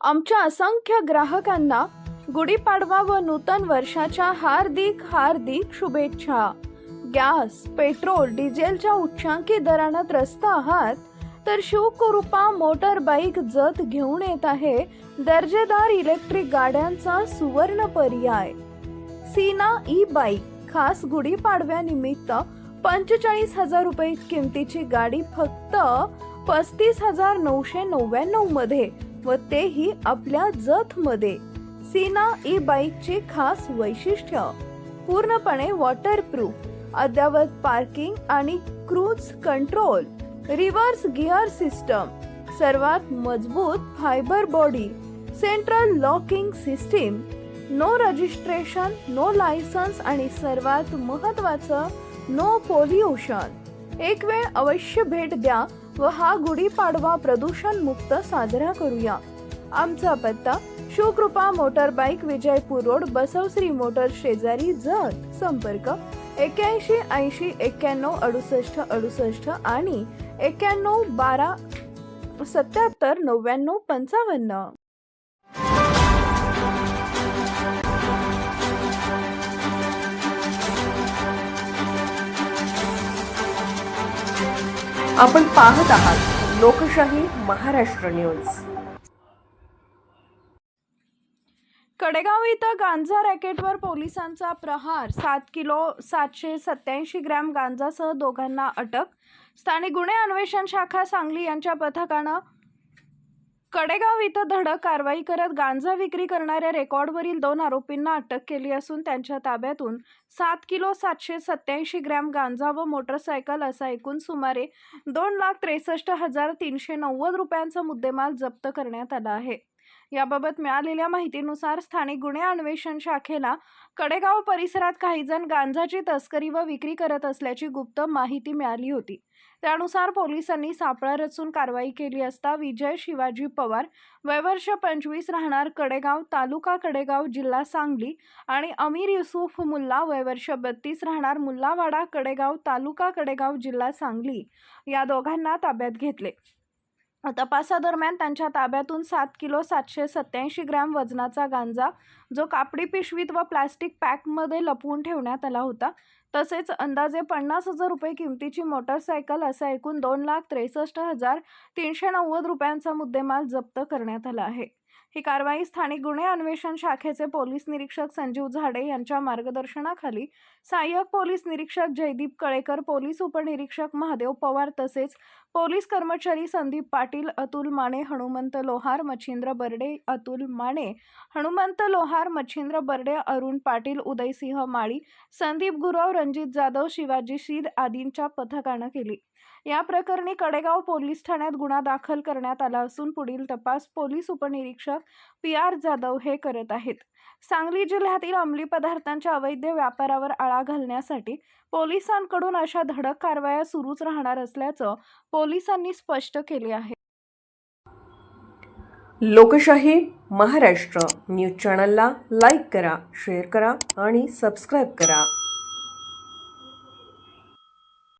आमच्या असंख्य ग्राहकांना गुढीपाडवा व नूतन वर्षाच्या हार्दिक हार्दिक शुभेच्छा। गॅस, पेट्रोल, डिझेलच्या उच्चांकी दरांना त्रस्त आहात तर शिवकृपा मोटर बाईक जत घेऊन येत आहे दर्जेदार इलेक्ट्रिक गाड्यांचा सुवर्ण पर्याय। सीना ई बाईक खास गुढीपाडव्यानिमित्त 45,000 रुपये किमतीची गाडी फक्त 35,999 मध्ये व तेही आपल्या जत मध्ये। सीना ई बाईकची खास वैशिष्ट्य पूर्णपणे वॉटरप्रूफ, अद्यावत पार्किंग आणि cruise control, reverse gear system, सर्वात मजबूत fibre body, central locking system, no registration, no licence आणि सर्वात महत्त्वाचं नो पोल्युशन। एक वेळ अवश्य भेट द्या व हा गुढीपाडवा प्रदूषण मुक्त साजरा करूया। आमचा पत्ता Shivkrupa motor bike, Vijaypur road, Basavashri motor शेजारी, जत। संपर्क 81 80 91 68 68 आणि 91 12 77 99 55। आपण पाहत आहात लोकशाही महाराष्ट्र न्यूज। कडेगाव इथं गांजा रॅकेटवर पोलिसांचा प्रहार, 7 किलो 787 ग्रॅम गांजासह दोघांना अटक। स्थानिक गुन्हे अन्वेषण शाखा सांगली यांच्या पथकानं कडेगाव इथं धडक कारवाई करत गांजा विक्री करणाऱ्या रेकॉर्डवरील 2 आरोपींना अटक केली असून त्यांच्या ताब्यातून 7 किलो 787 ग्रॅम गांजा व मोटरसायकल असा एकूण सुमारे 2,63,390 रुपयांचा मुद्देमाल जप्त करण्यात आला आहे। याबाबत मिळालेल्या माहितीनुसार स्थानिक गुन्हे अन्वेषण शाखेला कडेगाव परिसरात काही जण गांजाची तस्करी व विक्री करत असल्याची गुप्त माहिती मिळाली होती। त्यानुसार पोलिसांनी सापळा रचून कारवाई केली असता विजय शिवाजी पवार, वय वर्ष 25, राहणार कडेगाव, तालुका कडेगाव, जिल्हा सांगली आणि अमीर युसुफ मुल्ला, वय वर्ष 32, राहणार मुल्लावाडा, कडेगाव, तालुका कडेगाव, जिल्हा सांगली या दोघांना ताब्यात घेतले। तपासादरम्यान त्यांच्या ताब्यातून 7 किलो 787 ग्रॅम वजनाचा गांजा, जो कापडी पिशवीत व प्लास्टिक पॅकमध्ये लपवून ठेवण्यात आला होता, तसेच अंदाजे 50,000 रुपये किमतीची मोटरसायकल असा एकूण 2,63,390 रुपयांचा मुद्देमाल जप्त करण्यात आला आहे। ही कारवाई स्थानिक गुन्हे अन्वेषण शाखेचे पोलीस निरीक्षक संजीव झाडे यांच्या मार्गदर्शनाखाली सहाय्यक पोलीस निरीक्षक जयदीप कळेकर, पोलीस उपनिरीक्षक महादेव पवार तसेच पोलीस कर्मचारी संदीप पाटील, अतुल माने, हनुमंत लोहार, मच्छिंद्र बर्डे, अतुल माने, हनुमंत लोहार, मच्छिंद्र बर्डे, अरुण पाटील, उदयसिंह माळी, संदीप गुरव, रणजित जाधव, शिवाजी शीद आदींच्या पथकानं केली। या प्रकरणी कडेगाव पोलीस ठाण्यात गुन्हा दाखल करण्यात आला असून पुढील तपास पोलीस उपनिरीक्षक PR जाधव हे करत आहेत। सांगली जिल्ह्यातील अंमली पदार्थांच्या अवैध व्यापारावर आळा घालण्यासाठी पोलिसांकडून अशा धडक कारवाया सुरूच राहणार असल्याचं पोलिसांनी स्पष्ट केले आहे। लोकशाही महाराष्ट्र न्यूज चॅनलला लाईक करा, शेअर करा आणि सबस्क्राईब करा।